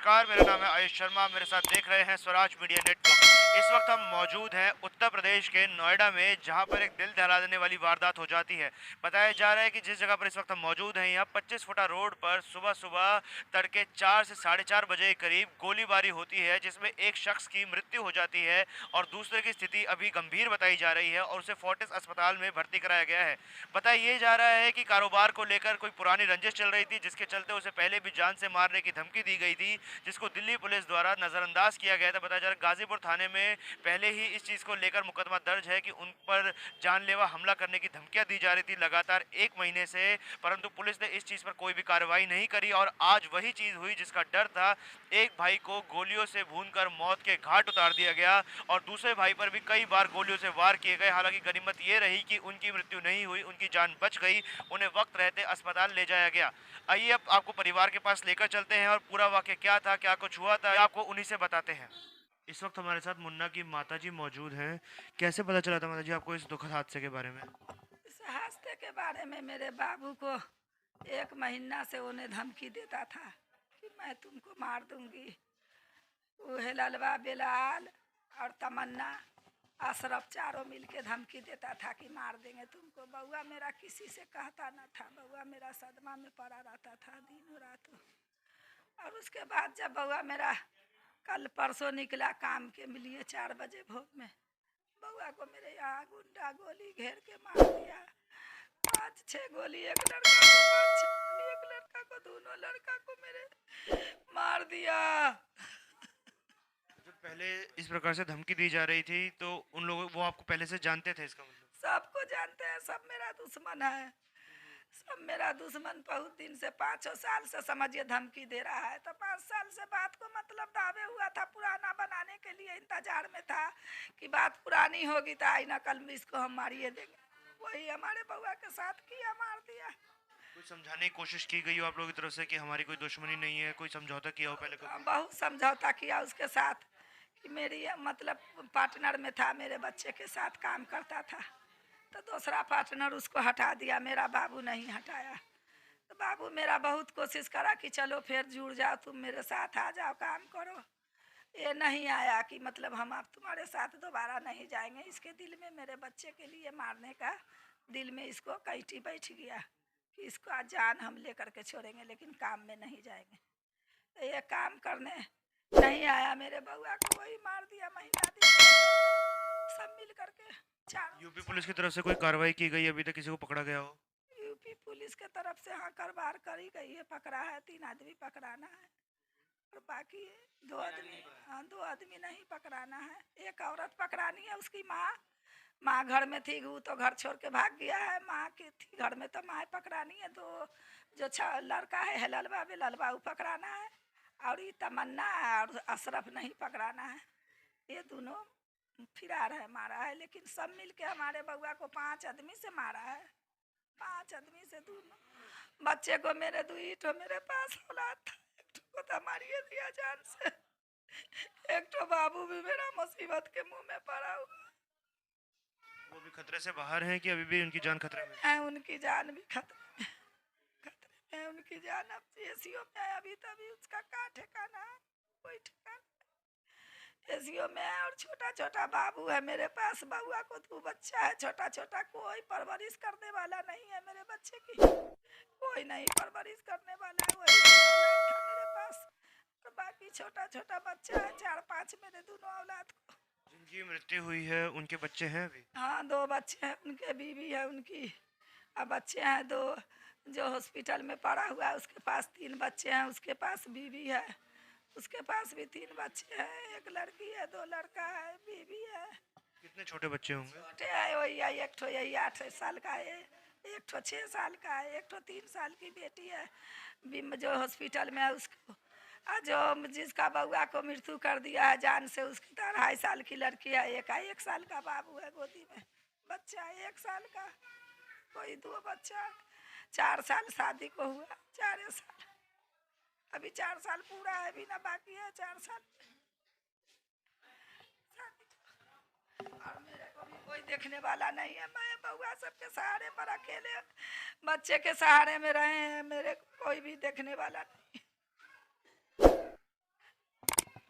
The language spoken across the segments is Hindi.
नमस्कार, मेरा नाम है आयुष शर्मा। मेरे साथ देख रहे हैं स्वराज मीडिया नेटवर्क। इस वक्त हम मौजूद हैं उत्तर प्रदेश के नोएडा में, जहां पर एक दिल दहला देने वाली वारदात हो जाती है। बताया जा रहा है कि जिस जगह पर इस वक्त हम मौजूद हैं, यहाँ 25 फुटा रोड पर सुबह सुबह तड़के 4 से 4:30 बजे के करीब गोलीबारी होती है, जिसमें एक शख्स की मृत्यु हो जाती है और दूसरे की स्थिति अभी गंभीर बताई जा रही है और उसे फोर्टिस अस्पताल में भर्ती कराया गया है। बताया ये जा रहा है कि कारोबार को लेकर कोई पुरानी रंजिश चल रही थी, जिसके चलते उसे पहले भी जान से मारने की धमकी दी गई थी, जिसको दिल्ली पुलिस द्वारा नज़रअंदाज किया गया था। बताया जा रहा है गाजीपुर थाने में पहले ही इस चीज़ को लेकर मुकदमा दर्ज है कि उन पर जानलेवा हमला करने की धमकियां दी जा रही थी लगातार 1 महीने से, परंतु पुलिस ने इस चीज़ पर कोई भी कार्रवाई नहीं करी और आज वही चीज़ हुई जिसका डर था। एक भाई को गोलियों से भूनकर मौत के घाट उतार दिया गया और दूसरे भाई पर भी कई बार गोलियों से वार किए गए। हालांकि गनीमत ये रही कि उनकी मृत्यु नहीं हुई, उनकी जान बच गई, उन्हें वक्त रहते अस्पताल ले जाया गया। आइए अब आपको परिवार के पास लेकर चलते हैं और पूरा वाकया क्या था, क्या कुछ हुआ था, आपको उन्हीं से बताते हैं। इस वक्त हमारे साथ मुन्ना की माताजी मौजूद हैं। कैसे पता चला था माताजी आपको इस दुखद हादसे के बारे में? इस हादसे के बारे में मेरे बाबू को 1 महीना से उन्हें धमकी देता था कि मैं तुमको मार दूंगी। वो ललवा बेलाल और तमन्ना अशरफ चारों मिलके धमकी देता था कि मार देंगे तुमको। बउआ मेरा किसी से कहता न था, बउआ मेरा सदमा में पड़ा रहता था दिन रात। और उसके बाद जब बउआ मेरा कल परसों निकला काम के लिए 4 बजे भोर में, बउआ को मेरे यहाँ गुंडा गोली घेर के मार दिया। 5-6 गोली, एक लड़का को 5-6 गोली, एक लड़का को, दोनों लड़का को मेरे मार दिया। जब पहले इस प्रकार से धमकी दी जा रही थी तो उन लोगों वो आपको पहले से जानते थे, इसका मतलब? सबको जानते हैं, सब मेरा दुश्मन है, सब मेरा दुश्मन। बहुत दिन से 5 साल से समझिए धमकी दे रहा है। तो 5 साल से बात को मतलब दावे हुआ था, पुराना बनाने के लिए इंतजार में था कि बात पुरानी होगी तो आई ना कल में इसको हम मारिए देंगे। वही हमारे बउआ के साथ किया, मार दिया। कोई समझाने की कोशिश की गई हो आप लोगों की तरफ से कि हमारी कोई दुश्मनी नहीं है? कोई समझौता किया हो पहले कभी? बहुत समझौता किया उसके साथ कि मेरी मतलब पार्टनर में था, मेरे बच्चे के साथ काम करता था, तो दूसरा पार्टनर उसको हटा दिया, मेरा बाबू नहीं हटाया। तो बाबू मेरा बहुत कोशिश करा कि चलो फिर जुड़ जाओ, तुम मेरे साथ आ जाओ, काम करो। ये नहीं आया कि मतलब हम आप तुम्हारे साथ दोबारा नहीं जाएंगे। इसके दिल में मेरे बच्चे के लिए मारने का दिल में इसको कैटी बैठ गया कि इसको आज जान हम लेकर के छोड़ेंगे, लेकिन काम में नहीं जाएंगे। तो ये काम करने नहीं आया, मेरे बउआ को वही मार दिया महीना दिन सब मिल करके। यूपी पुलिस की तरफ से कोई कार्रवाई की गई अभी तक? किसी को पकड़ा गया हो? यूपी पुलिस के तरफ से हाँ कारोबार करी गई है, पकड़ा है, 3 आदमी पकड़ाना है और बाकी 2 आदमी, हाँ 2 आदमी नहीं पकड़ाना है। एक औरत पकड़ानी है, उसकी माँ घर में थी, वो तो घर छोड़ के भाग गया है। माँ की थी घर में तो माँ पकड़ानी है। 2 जो लड़का है ललवा बेललवा वो पकड़ाना है और ये तमन्ना और अशरफ नहीं पकड़ाना है। ये दोनों फिरार है, मारा है, लेकिन सब मिलके हमारे बउआ को 5 आदमी से मारा है। 5 आदमी से दोनों बच्चे को, मेरे 2 ठो मेरे पास औलाद था, एक ठो को तो मारिए दिया जान से, एक ठो बाबू भी मेरा मुसीबत के मुंह में पड़ा हुआ वो भी खतरे से बाहर हैं कि अभी भी उनकी जान खतरे में? है। उनकी जान भी खतरे में, खतरे में उनकी जान। अब एसीओ में है, अभी तभी उसका का ठिकाना है, कोई ठिकाना। एसीओ में है और छोटा छोटा बाबू है मेरे पास। बउआ को 2 बच्चा है छोटा छोटा, कोई परवरिश करने वाला नहीं है मेरे बच्चे की, कोई नहीं परवरिश करने वाला है। वही औलाद था मेरे पास और बाकी छोटा छोटा बच्चा है, 4-5 मेरे दोनों औलाद को। जिनकी मृत्यु हुई है उनके बच्चे हैं अभी? हाँ 2 बच्चे हैं, उनके बीवी है उनकी, और बच्चे हैं 2। जो हॉस्पिटल में पड़ा हुआ है उसके पास 3 बच्चे हैं, उसके पास बीवी है, उसके पास भी 3 बच्चे हैं, एक लड़की है, 2 लड़का है, बीवी है। कितने छोटे बच्चे होंगे? छोटे है वही है, एक ठो यही 8 साल का है, एक ठो 6 साल का है, एक ठो 3 साल की बेटी है जो हॉस्पिटल में है उसको। और जो जिसका बउआ को मृत्यु कर दिया है जान से, उसकी तो 2.5 साल की लड़की है, एक 1 साल का बाबू है गोदी में, बच्चा है 1 साल का, कोई 2 बच्चा। 4 साल शादी को हुआ, 4 साल, अभी 4 साल पूरा है, अभी ना बाकी है 4 साल शादी। और मेरे को भी कोई देखने वाला नहीं है, मैं बउआ सबके सहारे पर अकेले बच्चे के सहारे में रहे हैं, मेरे को कोई भी देखने वाला नहीं।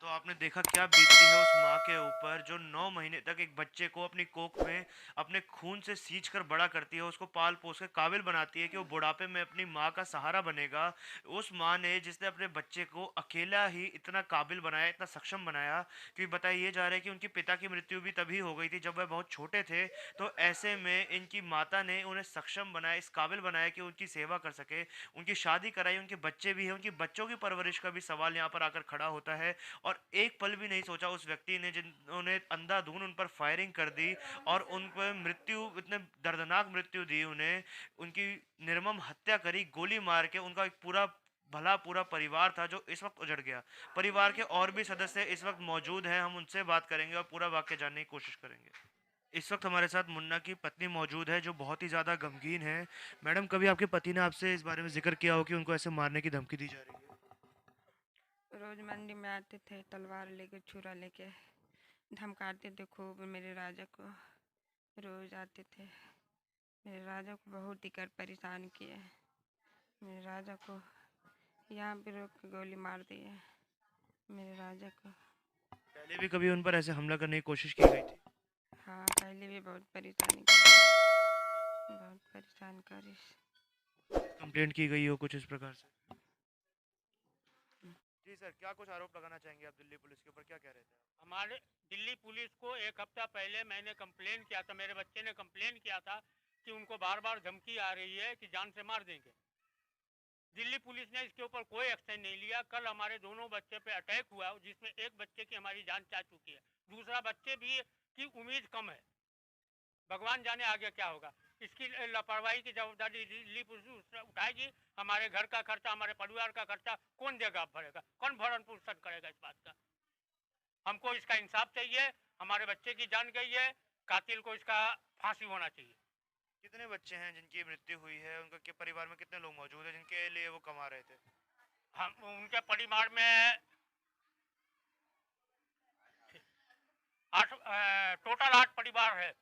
तो आपने देखा क्या बीतती है उस माँ के ऊपर जो 9 महीने तक एक बच्चे को अपनी कोख में अपने खून से सींच कर बड़ा करती है, उसको पाल-पोस के काबिल बनाती है कि वो बुढ़ापे में अपनी माँ का सहारा बनेगा। उस माँ ने जिसने अपने बच्चे को अकेला ही इतना काबिल बनाया, इतना सक्षम बनाया कि बताया जा रहा है कि उनके पिता की मृत्यु भी तभी हो गई थी जब वह बहुत छोटे थे। तो ऐसे में इनकी माता ने उन्हें सक्षम बनाया, इस काबिल बनाया कि उनकी सेवा कर सके। उनकी शादी कराई, उनके बच्चे भी हैं, उनकी बच्चों की परवरिश का भी सवाल यहाँ पर आकर खड़ा होता है। और एक पल भी नहीं सोचा उस व्यक्ति ने जिन्होंने अंधाधुंध उन पर फायरिंग कर दी और उन पर मृत्यु इतने दर्दनाक मृत्यु दी उन्हें, उनकी निर्मम हत्या करी गोली मार के। उनका एक पूरा भला पूरा परिवार था जो इस वक्त उजड़ गया। परिवार के और भी सदस्य इस वक्त मौजूद हैं, हम उनसे बात करेंगे और पूरा वाक्य जानने की कोशिश करेंगे। इस वक्त हमारे साथ मुन्ना की पत्नी मौजूद है जो बहुत ही ज़्यादा गमगीन है। मैडम, कभी आपके पति ने आपसे इस बारे में जिक्र किया हो कि उनको ऐसे मारने की धमकी दी जा रही है? रोज मंडी में आते थे तलवार लेके छुरा लेके धमकाते थे खूब मेरे राजा को। रोज आते थे, मेरे राजा को बहुत ही कर परेशान किए। मेरे राजा को यहाँ पे रोक के गोली मार दिए मेरे राजा को। पहले भी कभी उन पर ऐसे हमला करने की कोशिश की गई थी? हाँ, पहले भी बहुत परेशानी करी, बहुत परेशान करी। कंप्लेंट की गई हो कुछ इस प्रकार से? जी सर, क्या कुछ आरोप लगाना चाहेंगे आप दिल्ली पुलिस के ऊपर, क्या कह रहे थे आप? हमारे दिल्ली पुलिस को एक हफ्ता पहले मैंने कंप्लेन किया था, मेरे बच्चे ने कंप्लेन किया था कि उनको बार बार धमकी आ रही है कि जान से मार देंगे। दिल्ली पुलिस ने इसके ऊपर कोई एक्शन नहीं लिया। कल हमारे दोनों बच्चे पे अटैक हुआ जिसमें एक बच्चे की हमारी जान जा चुकी है, दूसरा बच्चे भी की उम्मीद कम है। भगवान जाने आगे क्या होगा। इसकी लापरवाही की जवाबदारी दिल्ली पुलिस उठाएगी। हमारे घर का खर्चा, हमारे परिवार का खर्चा कौन देगा, भरेगा कौन, भरण पोषण करेगा इस बात का। हमको इसका इंसाफ चाहिए। हमारे बच्चे की जान गई है, कातिल को इसका फांसी होना चाहिए। कितने बच्चे हैं जिनकी मृत्यु हुई है, उनका के परिवार में कितने लोग मौजूद हैं जिनके लिए वो कमा रहे थे? हम उनके परिवार में टोटल 8 परिवार है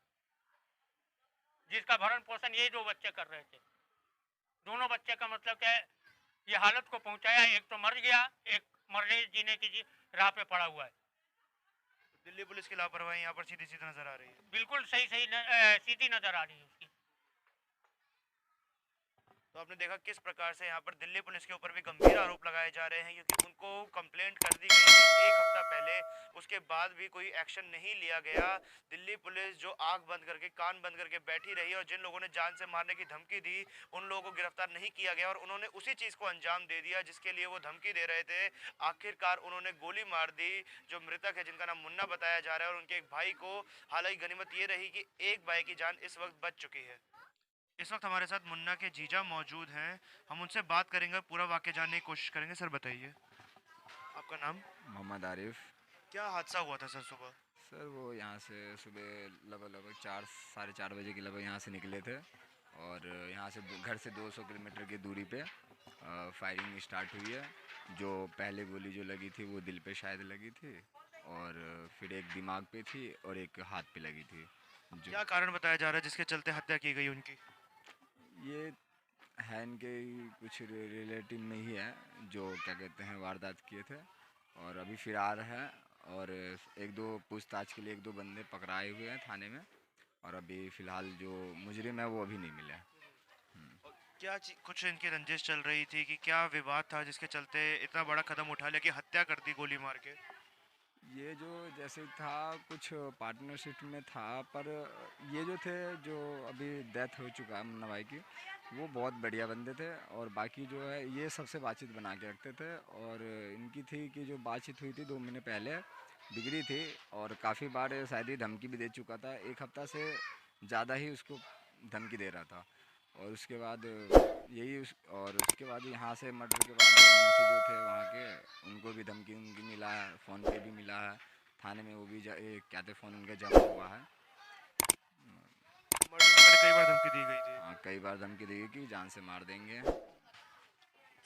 जिसका भरण पोषण ये दो बच्चे कर रहे थे। दोनों बच्चे का मतलब क्या है, ये हालत को पहुंचाया। एक तो मर गया, एक मरने जीने की राह पे पड़ा हुआ है। दिल्ली पुलिस की लापरवाही यहाँ पर सीधी सीधी नजर आ रही है। बिल्कुल सही सही सीधी नजर आ रही है उसकी। तो आपने देखा किस प्रकार से यहाँ पर दिल्ली पुलिस के ऊपर भी गंभीर आरोप लगाए जा रहे हैं क्योंकि उनको कंप्लेंट कर दी गई थी एक हफ्ता पहले, उसके बाद भी कोई एक्शन नहीं लिया गया। दिल्ली पुलिस जो आंख बंद करके कान बंद करके बैठी रही और जिन लोगों ने जान से मारने की धमकी दी उन लोगों को गिरफ्तार नहीं किया गया और उन्होंने उसी चीज को अंजाम दे दिया जिसके लिए वो धमकी दे रहे थे। आखिरकार उन्होंने गोली मार दी। जो मृतक है जिनका नाम मुन्ना बताया जा रहा है और उनके एक भाई को, हालांकि गनीमत ये रही कि एक भाई की जान इस वक्त बच चुकी है। इस वक्त हमारे साथ मुन्ना के जीजा मौजूद हैं, हम उनसे बात करेंगे, पूरा वाक्य जानने की कोशिश करेंगे। सर बताइए आपका नाम? मोहम्मद आरिफ। क्या हादसा हुआ था सर सुबह? सर वो यहाँ से सुबह लगभग 4 साढ़े 4 बजे के लगभग यहाँ से निकले थे और यहाँ से घर से 200 किलोमीटर की दूरी पे फायरिंग स्टार्ट हुई है। जो पहले गोली जो लगी थी वो दिल पे शायद लगी थी और फिर एक दिमाग पे थी और एक हाथ पे लगी थी। जो क्या कारण बताया जा रहा है जिसके चलते हत्या की गई उनकी? ये है इनके कुछ रिलेटिव में ही है जो क्या कहते हैं वारदात किए थे और अभी फिरार है और एक दो पूछताछ के लिए एक दो बंदे पकड़ाए हुए हैं थाने में और अभी फ़िलहाल जो मुजरिम है वो अभी नहीं मिला है। और क्या कुछ इनकी रंजिश चल रही थी कि क्या विवाद था जिसके चलते इतना बड़ा कदम उठा लिया कि हत्या कर दी गोली मार के? ये जो जैसे था कुछ पार्टनरशिप में था पर ये जो थे जो अभी डेथ हो चुका है मुन्ना भाई की, वो बहुत बढ़िया बंदे थे और बाकी जो है ये सबसे बातचीत बना के रखते थे और इनकी थी कि जो बातचीत हुई थी 2 महीने पहले बिगड़ी थी और काफ़ी बार शायद ही धमकी भी दे चुका था, एक हफ्ता से ज़्यादा ही उसको धमकी दे रहा था और उसके बाद और उसके बाद यहाँ से मर्डर के बाद मुंशी जो थे वहाँ के उनको भी धमकी उनकी मिला है, फ़ोन पे भी मिला है, थाने में वो भी क्या थे फ़ोन उनका जमा हुआ है। मर्डर से पहले कई बार धमकी दी गई थी। हाँ, कई बार धमकी दी कि जान से मार देंगे।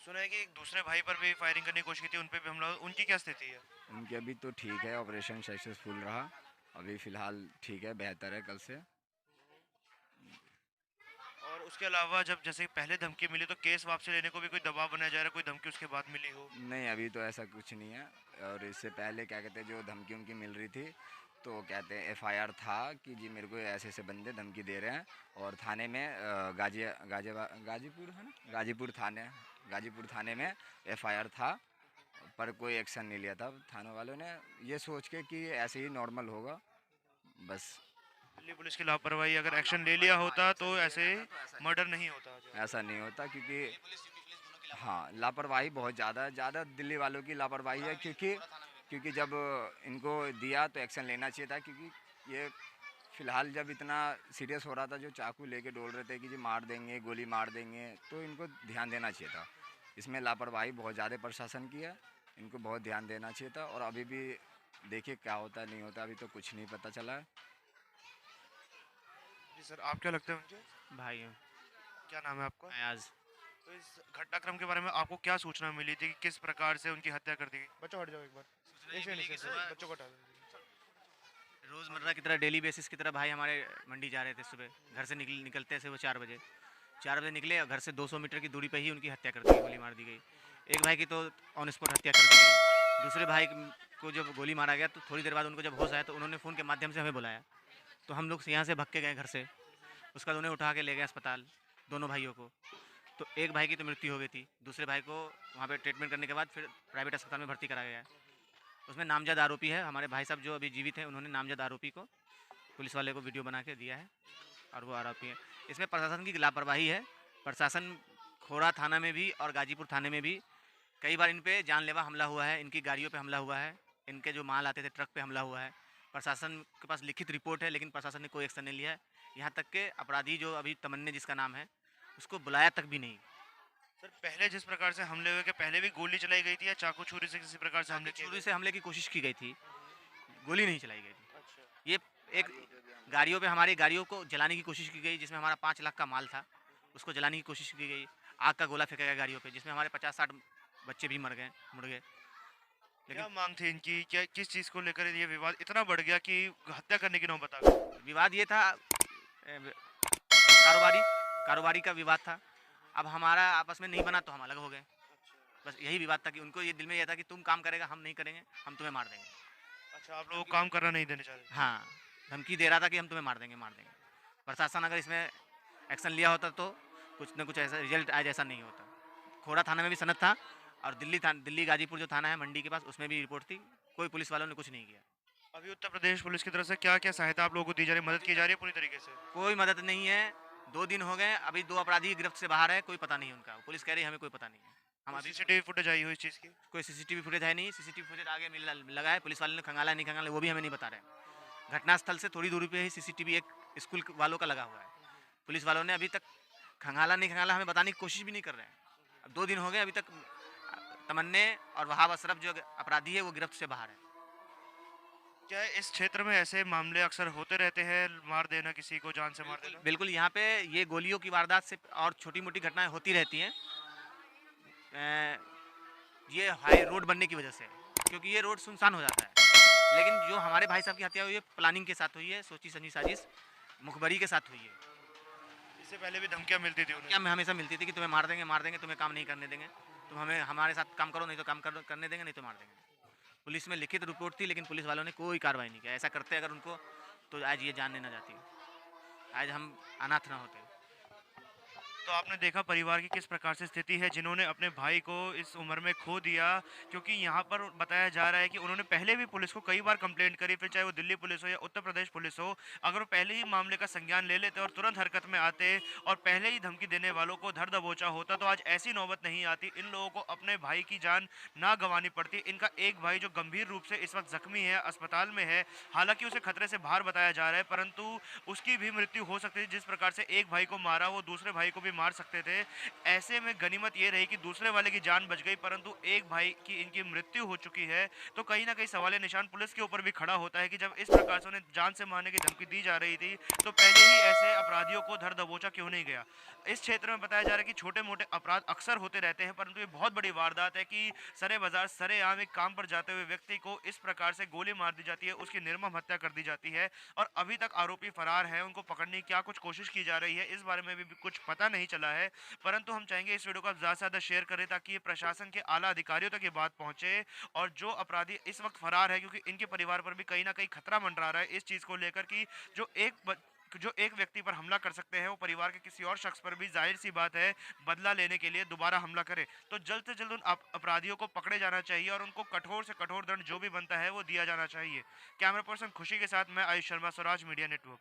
सुना है कि एक दूसरे भाई पर भी फायरिंग करने की कोशिश की थी, उन पे भी हमला, उनकी क्या स्थिति है? उनकी अभी तो ठीक है, ऑपरेशन सक्सेसफुल रहा, अभी फ़िलहाल ठीक है, बेहतर है कल से। और उसके अलावा जब जैसे पहले धमकी मिली तो केस वापसी लेने को भी कोई दबाव बनाया जा रहा है, कोई धमकी उसके बाद मिली हो? नहीं, अभी तो ऐसा कुछ नहीं है। और इससे पहले क्या कहते हैं, जो धमकी उनकी मिल रही थी, तो कहते हैं एफआईआर था कि जी मेरे को ऐसे ऐसे बंदे धमकी दे रहे हैं, और थाने में गाजीपुर है ना, गाजीपुर थाने में एफआईआर था, पर कोई एक्शन नहीं लिया था थानों वालों ने, ये सोच के कि ऐसे ही नॉर्मल होगा बस। दिल्ली पुलिस की लापरवाही, अगर एक्शन ले लिया होता तो ऐसे मर्डर नहीं होता आज। ऐसा नहीं होता, क्योंकि हाँ, लापरवाही बहुत ज़्यादा दिल्ली वालों की लापरवाही है, क्योंकि जब इनको दिया तो एक्शन लेना चाहिए था, क्योंकि ये फ़िलहाल जब इतना सीरियस हो रहा था, जो चाकू लेके डोल रहे थे कि जी मार देंगे, गोली मार देंगे, तो इनको ध्यान देना चाहिए था। इसमें लापरवाही बहुत ज़्यादा प्रशासन की है, इनको बहुत ध्यान देना चाहिए था। और अभी भी देखिए क्या होता नहीं होता, अभी तो कुछ नहीं पता चला है। जी सर, आप क्या लगते हैं उनके? भाई हूँ क्या नाम है आपका? अयाज। तो इस घटनाक्रम के बारे में आपको क्या सूचना मिली थी कि किस प्रकार से उनकी हत्या कर दी गई? बच्चों हट जाओ एक बार, बच्चों को हटा दो। रोज़मर्रा की तरह डेली बेसिस की तरह भाई हमारे मंडी जा रहे थे, सुबह घर से निकलते थे वो 4 बजे। 4 बजे निकले और घर से 200 मीटर की दूरी पे ही उनकी हत्या कर दी गई, गोली मार दी गई। एक भाई की तो ऑन स्पॉट हत्या कर दी गई। दूसरे भाई को जब गोली मारा गया तो थोड़ी देर बाद उनको जब होश आया तो उन्होंने फ़ोन के माध्यम से हमें बुलाया, तो हम लोग यहाँ से भग के गए घर से। उसका उन्हें उठा के ले गए अस्पताल, दोनों भाइयों को। तो एक भाई की तो मृत्यु हो गई थी, दूसरे भाई को वहाँ पे ट्रीटमेंट करने के बाद फिर प्राइवेट अस्पताल में भर्ती कराया गया। उसमें नामजद आरोपी है हमारे भाई साहब जो अभी जीवित हैं, उन्होंने नामजद आरोपी को पुलिस वाले को वीडियो बना के दिया है और वो आरोपी है। इसमें प्रशासन की लापरवाही है। प्रशासन खोरा थाना में भी और गाजीपुर थाने में भी कई बार इन पे जानलेवा हमला हुआ है, इनकी गाड़ियों पे हमला हुआ है, इनके जो माल आते थे ट्रक पे हमला हुआ है। प्रशासन के पास लिखित रिपोर्ट है, लेकिन प्रशासन ने कोई एक्शन नहीं लिया है। यहाँ तक के अपराधी जो अभी तमन्ने जिसका नाम है, उसको बुलाया तक भी नहीं। सर, पहले जिस प्रकार से हमले हुए, के पहले भी गोली चलाई गई थी या चाकू छुरी से किसी प्रकार से हमले किए छुरी गए? से हमले की कोशिश की गई थी, गोली नहीं चलाई गई थी। अच्छा। ये एक गाड़ियों पे हमारी गाड़ियों को जलाने की कोशिश की गई, जिसमें हमारा 5 लाख का माल था, उसको जलाने की कोशिश की गई। आग का गोला फेंका गया गाड़ियों पे, जिसमें हमारे 50-60 बच्चे भी मर गए, मुड़ गए। क्या लेकिन मांग थी इनकी, क्या किस चीज़ को लेकर ये विवाद इतना बढ़ गया कि हत्या करने की नौबत आ गई? विवाद ये था, कारोबारी का विवाद था। अब हमारा आपस में नहीं बना तो हम अलग हो गए, बस यही विवाद था कि उनको ये दिल में यह था कि तुम काम करेगा, हम नहीं करेंगे, हम तुम्हें मार देंगे। अच्छा, आप लोगों को काम करना नहीं देने चाह रहे? हाँ, धमकी दे रहा था कि हम तुम्हें मार देंगे। प्रशासन अगर इसमें एक्शन लिया होता तो कुछ ना कुछ ऐसा रिजल्ट आज ऐसा नहीं होता। खोड़ा थाना में भी सनद था और दिल्ली गाजीपुर जो थाना है मंडी के पास, उसमें भी रिपोर्ट थी, कोई पुलिस वालों ने कुछ नहीं किया। अभी उत्तर प्रदेश पुलिस की तरफ से क्या क्या सहायता आप लोगों को दी जा रही है, मदद की जा रही है पूरी तरीके से? कोई मदद नहीं है। 2 दिन हो गए, अभी 2 अपराधी गिरफ्त से बाहर है, कोई पता नहीं उनका। पुलिस कह रही है हमें कोई पता नहीं है। हम अभी सीसीटीवी फुटेज आई हुई इस चीज़ की? कोई सीसीटीवी फुटेज है नहीं। सीसीटीवी फुटेज आगे लगा है, पुलिस वाले ने खंगाला नहीं खंगाला वो भी हमें नहीं बता रहे। घटनास्थल से थोड़ी दूरी पे ही सीसीटीवी एक स्कूल वालों का लगा हुआ है। पुलिस वालों ने अभी तक खंगाला नहीं खंगाला हमें बताने की कोशिश भी नहीं कर रहे हैं। अब 2 दिन हो गए, अभी तक तमन्ने और वहाब अशरफ जो अपराधी है वो गिरफ्त से बाहर है। क्या इस क्षेत्र में ऐसे मामले अक्सर होते रहते हैं, मार देना, किसी को जान से मार देना? बिल्कुल, यहाँ पे ये गोलियों की वारदात से और छोटी मोटी घटनाएं होती रहती हैं। ये हाई रोड बनने की वजह से, क्योंकि ये रोड सुनसान हो जाता है। लेकिन जो हमारे भाई साहब की हत्या हुई है, प्लानिंग के साथ हुई है, सोची समझी साजिश मुखबरी के साथ हुई है। इससे पहले भी धमकियां मिलती थी उन्हें? क्या हमेशा मिलती थी कि तुम्हें मार देंगे, तुम्हें काम नहीं करने देंगे, तुम हमें हमारे साथ काम करो, नहीं तो काम करने देंगे, नहीं तो मार देंगे। पुलिस में लिखित रिपोर्ट थी, लेकिन पुलिस वालों ने कोई कार्रवाई नहीं किया। ऐसा करते अगर उनको तो आज ये जान लेना जाती, आज हम अनाथ ना होते। तो आपने देखा परिवार की किस प्रकार से स्थिति है, जिन्होंने अपने भाई को इस उम्र में खो दिया, क्योंकि यहाँ पर बताया जा रहा है कि उन्होंने पहले भी पुलिस को कई बार कंप्लेंट करी, फिर चाहे वो दिल्ली पुलिस हो या उत्तर प्रदेश पुलिस हो। अगर वो पहले ही मामले का संज्ञान ले लेते और तुरंत हरकत में आते और पहले ही धमकी देने वालों को धर दबोचा होता तो आज ऐसी नौबत नहीं आती। इन लोगों को अपने भाई की जान ना गंवानी पड़ती। इनका एक भाई जो गंभीर रूप से इस वक्त जख्मी है, अस्पताल में है, हालांकि उसे खतरे से बाहर बताया जा रहा है, परंतु उसकी भी मृत्यु हो सकती है। जिस प्रकार से एक भाई को मारा, वो दूसरे भाई को भी मार सकते थे। ऐसे में गनीमत ये रही कि दूसरे वाले की जान बच गई, परंतु एक भाई की इनकी मृत्यु हो चुकी है। तो कहीं ना कहीं सवाल निशान पुलिस के ऊपर भी खड़ा होता है कि जब इस प्रकार से उन्हें जान से मारने की धमकी दी जा रही थी तो पहले ही ऐसे अपराधियों को धर दबोचा क्यों नहीं गया। इस क्षेत्र में बताया जा रहा है कि छोटे मोटे अपराध अक्सर होते रहते हैं, परंतु ये बहुत बड़ी वारदात है कि सरे बाजार सरेआम एक काम पर जाते हुए व्यक्ति को इस प्रकार से गोली मार दी जाती है, उसकी निर्मम हत्या कर दी जाती है और अभी तक आरोपी फरार है। उनको पकड़ने की क्या कुछ कोशिश की जा रही है इस बारे में भी कुछ पता नहीं चला है, परंतु हम चाहेंगे इस वीडियो को आप ज़्यादा से ज़्यादा शेयर करें ताकि ये प्रशासन के आला अधिकारियों तक ये बात पहुंचे और जो अपराधी इस वक्त फरार है, क्योंकि इनके परिवार पर भी कहीं ना कहीं खतरा मंडरा रहा है इस चीज़ को लेकर कि जो एक व्यक्ति पर हमला कर सकते हैं वो परिवार के किसी और शख्स पर भी जाहिर सी बात है बदला लेने के लिए दोबारा हमला करे। तो जल्द से जल्द उन अपराधियों को पकड़े जाना चाहिए और उनको कठोर से कठोर दंड जो भी बनता है वो दिया जाना चाहिए। कैमरा पर्सन खुशी के साथ मैं आयुष शर्मा, स्वराज मीडिया नेटवर्क।